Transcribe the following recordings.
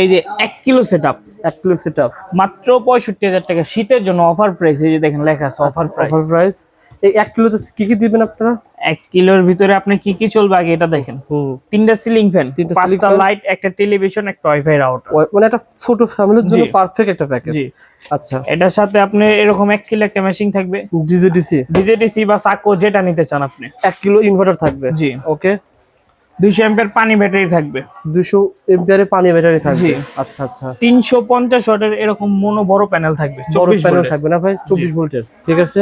এই যে 1 kilo setup, 1 kilo setup মাত্র 65,000 টাকা, শীতের জন্য অফার প্রাইস। এই যে দেখেন লেখা আছে অফার প্রাইস। Offer price. এই 1 কিলোতে কি কি দিবেন আপনারা? 1 কিলোর ভিতরে আপনি কি কি চলবে আগে এটা দেখেন। তিনটা সিলিং ফ্যান, পাঁচটা লাইট, একটা টেলিভিশন, একটা ওয়াইফাই রাউটার। মানে একটা ছোট ফ্যামিলির জন্য পারফেক্ট একটা প্যাকেজ। আচ্ছা, এটার সাথে আপনি এরকম 1 কিলো একটা মেশিং থাকবে, ডিজেডিসি বা সাকো যেটা নিতে চান আপনি। 1 কিলো ইনভার্টার থাকবে। জি, ওকে। 200 এম্পিয়ার পানি ব্যাটারি থাকবে। 200 এম্পিয়ারের পানি ব্যাটারি থাকবে। আচ্ছা আচ্ছা। 350 ওয়াটের এরকম মনো বড় প্যানেল থাকবে, 24 প্যানেল থাকবে না ভাই? 24 ভোল্টের। ঠিক আছে।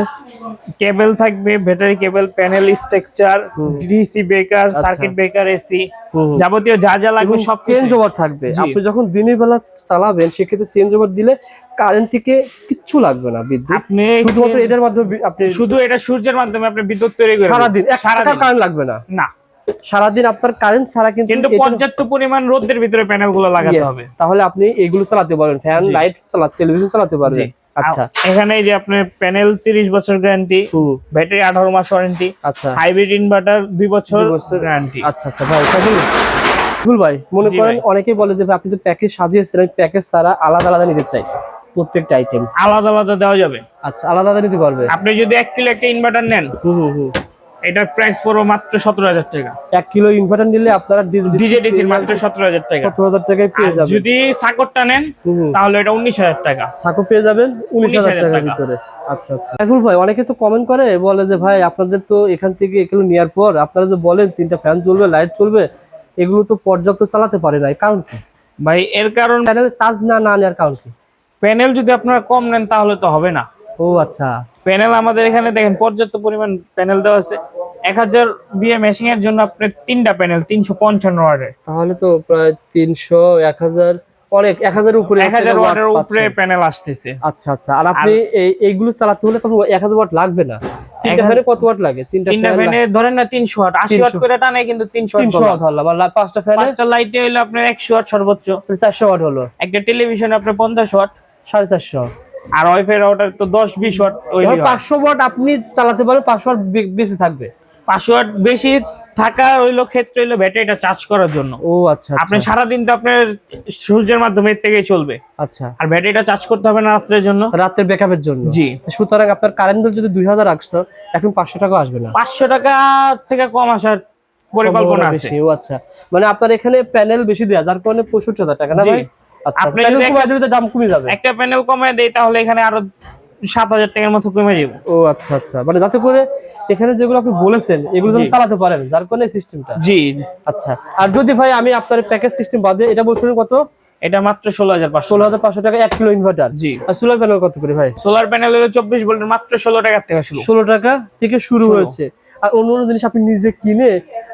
কেবল থাকবে, ব্যাটারি কেবল, panel structure, DC breaker, circuit breaker, AC, যাবতীয় যা যা লাগবে সব চেঞ্জ ওভার থাকবে। আপনি যখন দিনের বেলা চালাবেন সেক্ষেত্রে চেঞ্জ ওভার দিলে কারেন্ট থেকে কিচ্ছু লাগবে না, বিদ্যুৎ। আপনি শুধুমাত্র এটার মাধ্যমে আপনি শুধু এটা সূর্যের মাধ্যমে আপনি বিদ্যুৎ তৈরি করবেন সারাদিন, এক টাকা কারেন্ট লাগবে না। না, সারাদিন আপনার কারেন্ট ছাড়া কিন্তু পর্যাপ্ত পরিমাণ রোদের ভিতরে প্যানেলগুলো লাগাতে হবে, তাহলে আপনি এগুলো চালাতে পারবেন, ফ্যান, লাইট চালাতে, টেলিভিশন চালাতে পারবেন। আচ্ছা, এখানে যে আপনার প্যানেল 30 বছর গ্যারান্টি, ব্যাটারি 18 মাস ওয়ারেন্টি। আচ্ছা, হাইব্রিড ইনভার্টার 2 বছর গ্যারান্টি। আচ্ছা আচ্ছা ভাই, ভাই মনে করেন অনেকেই বলে যে আপনি তো প্যাকেজ সাজিয়েছেন, আমি প্যাকেজ ছাড়া আলাদা আলাদা নিতে চাই, প্রত্যেকটা আইটেম আলাদা আলাদা দেওয়া যাবে। আচ্ছা, আলাদা আলাদা নিতে পারবে। আপনি যদি 1 কিলো একটা ইনভার্টার নেন, এটার প্রাইস পড়বে মাত্র 17,000 টাকা। 1 কিলো ইনভার্টার নিলে আপনারা ডিজেডিসি মাত্র 17,000 টাকা। 17,000 টাকায় পেয়ে যাবেন। যদি সাকরটা নেন তাহলে এটা 19,000 টাকা। সাকো পেয়ে যাবেন 19,000 টাকার ভিতরে। আচ্ছা আচ্ছা। এখন ভাই অনেকে তো কমেন্ট করে, বলে যে ভাই আপনাদের তো এখান থেকে এগুলো নেওয়ার পর আপনারা যে বলেন 3টা ফ্যান চলবে, লাইট চলবে, এগুলো তো পর্যাপ্ত চালাতে পারে না, কারণ কি ভাই? এর কারণ প্যানেল চার্জ না নেওয়ার কারণ কি? প্যানেল যদি আপনারা কম নেন তাহলে তো হবে না। ও আচ্ছা। প্যানেল আমাদের এখানে দেখেন পর্যাপ্ত পরিমাণ প্যানেল দেওয়া আছে। 1000 বিএ মেশিং এর জন্য আপনি 3টা প্যানেল 355 ওয়াটের, তাহলে তো প্রায় 300 1000 অনেক 1000 উপরে 1000 ওয়াটের উপরে প্যানেল আসতেছে। আচ্ছা আচ্ছা। আর আপনি এইগুলো চালাতে হলে তখন 1000 ওয়াট লাগবে না। তিনটা ফ্যানে কত ওয়াট লাগে? তিনটা ফ্যানে ধরেন না 300 ওয়াট, 80 ওয়াট করে টানে, কিন্তু 300 ওয়াট হলো। আর পাঁচটা ফ্যানে, পাঁচটা লাইটে হলো আপনার 100 ওয়াট সর্বোচ্চ, 400 ওয়াট হলো। একটা টেলিভিশন আপনার 50 ওয়াট, 450। আর ওয়াইফাই রাউটার তো 10-20 ওয়াট। ওই 500 ওয়াট আপনি চালাতে পারবেন, 500 ওয়াট বেশি থাকবে। 500 ওয়াট বেশি থাকা হইলো ক্ষেত্রে হইলো ব্যাটারিটা চার্জ করার জন্য। ও আচ্ছা। আপনি সারা দিন তো আপনার সূর্যের মাধ্যমে এর থেকেই চলবে। আচ্ছা। আর ব্যাটারিটা চার্জ করতে হবে না রাতের জন্য, রাতের ব্যাকআপের জন্য। জি। সুতরাং আপনার কারেন্ট বিল যদি 2000 আসতো, এখন 500 টাকা আসবে না। 500 টাকা থেকে কম আসার পরিকল্পনা আছে। ও আচ্ছা, মানে আপনার এখানে প্যানেল বেশি দেয়া, যার কারণে 65,000 টাকা না ভাই? আচ্ছা, প্যানেল কমায় দিলে দাম কমে যাবে। একটা প্যানেল কমায় দেই তাহলে এখানে আরো 7,000 টাকার মতো কমে যাবে। ও আচ্ছা আচ্ছা, মানে যাতে করে এখানে যেগুলো আপনি বলেছেন এগুলো যেন চালাতে পারেন, যার কারণে সিস্টেমটা। জি। আচ্ছা, আর যদি ভাই আমি আপনার প্যাকেজ সিস্টেম বাদে এটা বলছিলেন কত? এটা মাত্র 16,500। 16,500 টাকা 1 কিলো ইনভার্টার। জি। আর সোলার প্যানেল কত করে ভাই? সোলার প্যানেল হলো 24 ভোল্টের, মাত্র 16 টাকা থেকে শুরু। 16 টাকা থেকে শুরু হয়েছে। আর অন্য জিনিস আপনি নিজে কিনে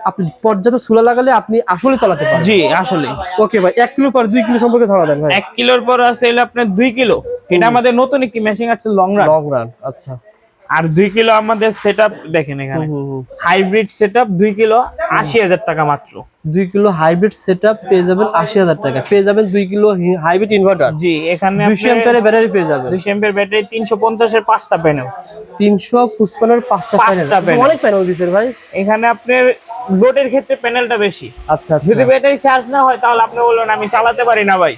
আপনি পর্যাপ্ত সোলার লাগালে আপনি আসলে চালাতে পারবেন। জি, আসলে। ওকে ভাই, 1 কিলো পর 2 কিলো সম্পর্কে ধারণা দেন ভাই। 1 কিলোর পর আছে হলো আপনার 2 কিলো। এটা আমাদের নতুন একটি মেশিন আছে, লং রান। আচ্ছা। আর 2 কিলো আমাদের সেটআপ দেখেন এখানে হাইব্রিড সেটআপ 2 কিলো 80,000 টাকা মাত্র। 2 কিলো হাইব্রিড সেটআপ পেয়ে যাবেন 80,000 টাকা। পেয়ে যাবেন 2 কিলো হাইব্রিড ইনভার্টার। জি, এখানে 200 এম্পিয়ারের ব্যাটারি পেয়ে যাবেন। 200 এম্পিয়ার ব্যাটারি, 350 এর 5টা প্যানেল। 355 এর 5টা প্যানেল। অনেক প্যানেল দিছেন ভাই। এখানে আপনার লোডের ক্ষেত্রে প্যানেলটা বেশি। আচ্ছা আচ্ছা। যদি ব্যাটারি চার্জ না হয় তাহলে আপনি বলবেন আমি চালাতে পারি না ভাই,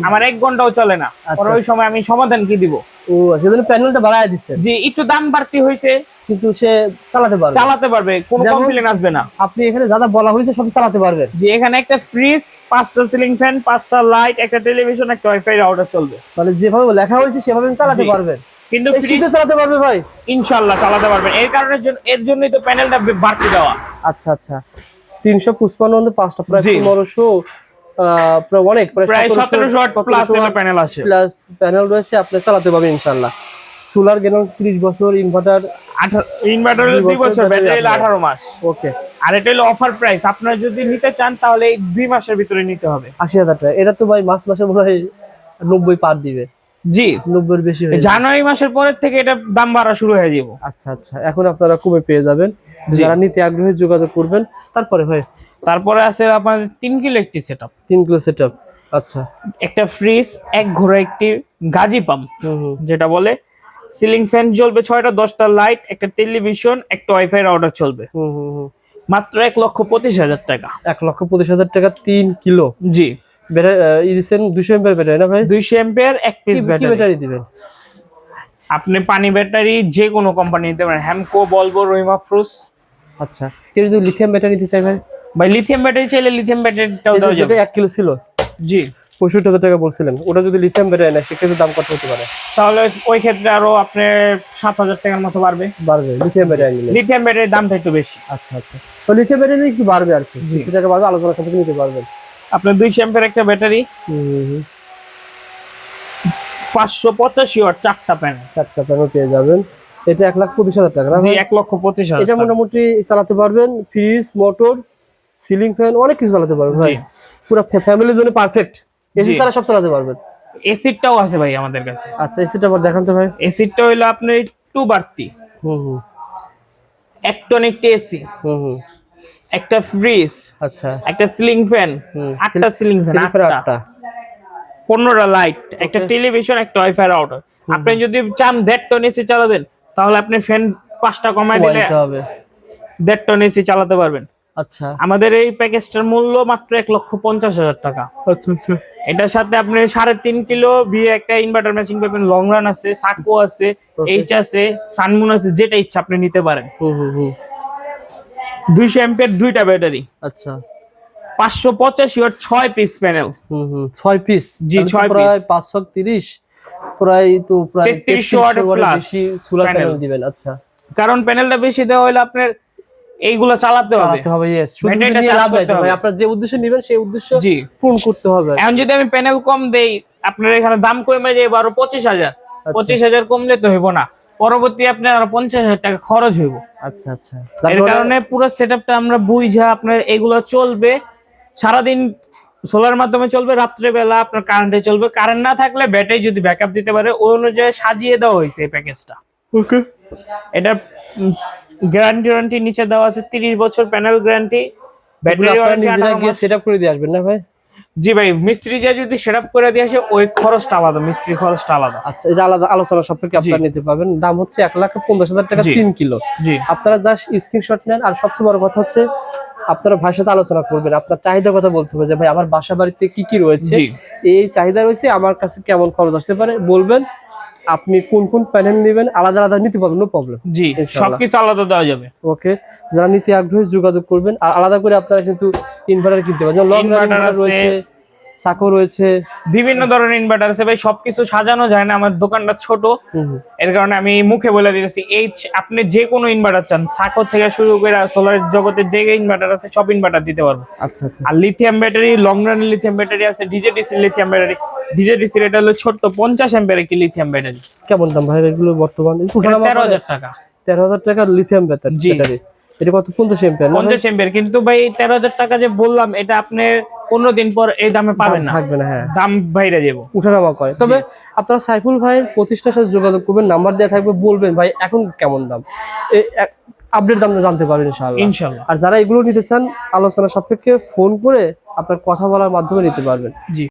আমার 1 ঘন্টাও চলে না। আর ওই সময় আমি সমাধান কি দিব? ও, সেজন্য প্যানেলটা বাড়ায় দিচ্ছেন। জি, একটু দাম বাড়তি হয়েছে কিন্তু সে চালাতে পারবে, কোনো কমপ্লেইন আসবে না। আপনি এখানে যা যা বলা হয়েছে সব চালাতে পারবেন। জি, এখানে একটা ফ্রিজ, 5টা সিলিং ফ্যান, 5টা লাইট, একটা টেলিভিশন, একটা ওয়াইফাই রাউটার চলবে। মানে যেভাবে লেখা হয়েছে সেভাবে চালাতে পারবেন। কিন্তু ফ্রিজে চালাতে পারবে ভাই? ইনশাআল্লাহ চালাতে পারবেন। এর জন্যই তো প্যানেলটা বাড়তি দেওয়া। আচ্ছা আচ্ছা। 355 5টা প্রায় 1500, প্রায় অনেক, প্রায় 1700 ওয়াট প্লাস প্যানেল আছে, প্লাস প্যানেল রয়েছে, আপনি চালাতে পারবেন ইনশাআল্লাহ। সোলার গেল 30 বছর, ইনভার্টার 2 বছর, ব্যাটারি 18 মাস। ওকে। আর এটা হলো অফার প্রাইস, আপনারা যদি নিতে চান তাহলে এই 2 মাসের ভিতরে নিতে হবে। 80,000 টাকা। এটা তো ভাই মাসে মনে হয় 90 পার দিবে। জি, 90 এর বেশি হয়ে জানুয়ারি মাসের পরের থেকে এটা দাম বাড়া শুরু হয়ে যাবে। আচ্ছা আচ্ছা, এখন আপনারা কমে পেয়ে যাবেন। যারা নিতে আগ্রহী যোগাযোগ করবেন। তারপরে আছে আপনাদের 3 কিলো একটি সেটআপ। 3 kilo setup. আচ্ছা। একটা ফ্রিজ, এক ঘোড়া একটি গাজি পাম্প যেটা বলে, সিলিং ফ্যান চলবে 6টা, 10টা লাইট, একটা টেলিভিশন, একটা ওয়াইফাই রাউটার চলবে। মাত্র 1,25,000 টাকা। 1,25,000 টাকা 3 কিলো। জি। দিচ্ছেন 200 এমপিআর ব্যাটারি না ভাই? 200 এমপিআর এক পিস কি ব্যাটারি। ব্যাটারি দিবেন? আপনি পানি ব্যাটারি যে কোনো কোম্পানি নিতে পারেন, হ্যামকো, বলবো, রহিমা ফ্রুস। আচ্ছা, কেউ যদি লিথিয়াম ব্যাটারি নিতে চাই ভাই? ভাই লিথিয়াম ব্যাটারি চাইলে লিথিয়াম ব্যাটারিটাও দেওয়া যেটা যাবে। 1 কিলো ছিল, জি 65,000 টাকা বলছিলেন, ওটা যদি লিথিয়াম ব্যাটারি না সেক্ষেত্রে দাম কত হতে পারে? তাহলে ওই ক্ষেত্রে আরো আপনার 7,000 টাকার মতো বাড়বে। বাড়বে লিথিয়াম ব্যাটারি নিলে? লিথিয়াম ব্যাটারির দামটা একটু বেশি। আচ্ছা আচ্ছা, তো লিথিয়াম ব্যাটারি একটু বাড়বে আর কি, কিছু টাকা বাড়বে, আলোচনা সাপেক্ষে নিতে পারবেন। আপনার 200 এমপিআর একটা ব্যাটারি, 585 ওয়াট 4টা প্যানেল। 4টা প্যানেল পেয়ে যাবেন। এটা 1,25,000 টাকা না জি ভাই? 1,25,000। এটা মোটামুটি চালাতে পারবেন, ফ্রিজ, মোটর, সিলিং ফ্যান, অনেক কিছু চালাতে পারবেন ভাই, জি পুরো ফ্যামিলির জন্য পারফেক্ট। এসি জি। ছাড়া সব চালাতে পারবেন। এসিটাও আছে ভাই আমাদের কাছে। আচ্ছা, এসিটা আবার দেখান তো ভাই। এসিটা হইলো আপনার একটু বাড়তি, হুম হুম এক টন একটা এসি, হুম হুম একটা ফ্রিজ, আচ্ছা, একটা সিলিং ফ্যান, 8টা সিলিং ফ্যান, 8টা, 15টা লাইট, একটা টেলিভিশন, একটা ওয়াইফাই রাউটার। আপনি যদি চান 1.5 টন এসি চালাবেন, তাহলে আপনি ফ্যান 5টা কমায় দিলে দিতে হবে। 1.5 টন এসি চালাতে পারবেন। আচ্ছা আমাদের এই প্যাকেজটার মূল্য মাত্র 1,50,000 টাকা। আচ্ছা আচ্ছা, এটার সাথে আপনি 3.5 কিলো ভিএ একটা ইনভার্টার ম্যাচিং পাবেন, লং রান আছে, সাকো আছে, এইচ আছে, সানমুন আছে, যেটা ইচ্ছা আপনি নিতে পারেন। হুম হুম হুম 200 এমপিআর 2টা ব্যাটারি, আচ্ছা 585 ওয়াট 6 পিস প্যানেল। হুম হুম 6 পিস? জি, 6 প্রায় পিস, 530, প্রায় তো প্রায় 3300 ওয়াটের প্লাস বেশি সোলার প্যানেল প্যানেল দিবেন। আচ্ছা, কারণ প্যানেলটা বেশি দেওয়া হলে আপনার এইগুলা চালাতে হবে। চালাতে হবে, ইয়েস, শুধু ব্যাটারিটা নিয়ে চার্জ লাভ নাই করতে তো ভাই, হবে। আপনার যে উদ্দেশ্যে নেবেন সেই উদ্দেশ্য জি, পূরণ করতে হবে। এখন যদি আমি প্যানেল কম দেই, আপনার এখানে দাম কমে যায় 25,000, 25,000 কমলে তো হইব না, পরবর্তী আপনার আরো 50,000 টাকা খরচ হইব। আচ্ছা আচ্ছা, এর কারণে পুরো সেটআপটা আমরা বুঝা আপনার এগুলো চলবে সারাদিন, সোলার মাধ্যমে চলবে, রাত্রে বেলা আপনার কারেন্টে চলবে। কারেন্ট না থাকলে ব্যাটারি যদি ব্যাকআপ দিতে পারে, ওই অনুযায়ী সাজিয়ে দেওয়া হয়েছে এই প্যাকেজটা। ওকে, এটা গ্যারান্টি নিচে দেওয়া আছে 30 বছর প্যানেল গ্যারান্টি, ব্যাটারি আপনারা ওয়ারেন্টি নিজেরা 18 গিয়ে মাস। সেটআপ করে দিয়ে আসবেন না ভাই? জি ভাই, মিস্ত্রি যা যদি সেটআপ করে দিয়ে আসে ওই খরচটা আলাদা, মিস্ত্রি খরচটা আলাদা। আচ্ছা, এটা আলাদা আলোচনা সাপেক্ষে আপনারা নিতে পারবেন। দাম হচ্ছে 1,50,000 টাকা, জি। 3 কিলো। জি আপনারা জাস্ট স্ক্রিনশট নেন, আর সবচেয়ে বড় কথা হচ্ছে আপনারা ভাইয়ের সাথে আলোচনা করবেন, আপনার চাহিদার কথা বলতে হবে যে ভাই আমার বাসা বাড়িতে কি কি রয়েছে, জি এই চাহিদা রয়েছে, আমার কাছে কেমন খরচ আসতে পারে বলবেন, আপনি কোন কোন প্যানেল নেবেন আলাদা আলাদা নিতে পারবেন, নো প্রবলেম। জি, ইনশাআল্লাহ। সবকিছু আলাদা দেওয়া যাবে। ওকে, যারা নিতে আগ্রহী যোগাযোগ করবেন। আর আলাদা করে আপনারা কিন্তু ইনভার্টার কিনতে পারেন, যেমন লং ইনভার্টার ইনভার্টার আছে, রয়েছে, সাকো রয়েছে, বিভিন্ন ধরনের ইনভার্টার আছে ভাই, সবকিছু সাজানো যায় না, আমার দোকানটা ছোট। এর কারণে আমি মুখে বলে দিতেছি, আপনি যে কোনো ইনভার্টার চান, সাকো থেকে শুরু করে সোলার জগতের যে ইনভার্টার আছে সব ইনভার্টার দিতে পারবো। আচ্ছা আচ্ছা, আর lithium battery, long run lithium battery আছে, ডিজেডিসি লিথিয়াম ব্যাটারি। ডিজেডিসি এটা হলো ছোট্ট 50 অ্যাম্পিয়ার একটি লিথিয়াম ব্যাটারি। কেমন দাম ভাই এগুলো বর্তমানে? 13,000 টাকা। 13,000 টাকা লিথিয়াম জি। ব্যাটারি, এটা কত? 50 এমপিআর না? 50 অ্যাম্পিয়ার, কিন্তু ভাই 13,000 টাকা যে বললাম, এটা আপনি 15 দিন পর এই দামে পাবেন না, থাকবে না, হ্যাঁ, দাম বাইরে যাবো, উঠানামা করে। তবে আপনারা সাইফুল ভাইয়ের প্রতিষ্ঠানের সাথে যোগাযোগ করবেন, নাম্বার দেওয়া থাকবে, বলবেন ভাই এখন কেমন দাম, আপডেট দাম জানতে পারবেন ইনশাআল্লাহ। ইনশাল্লাহ। আর যারা এগুলো নিতে চান আলোচনা সাপেক্ষে ফোন করে আপনার কথা বলার মাধ্যমে নিতে পারবেন। জি।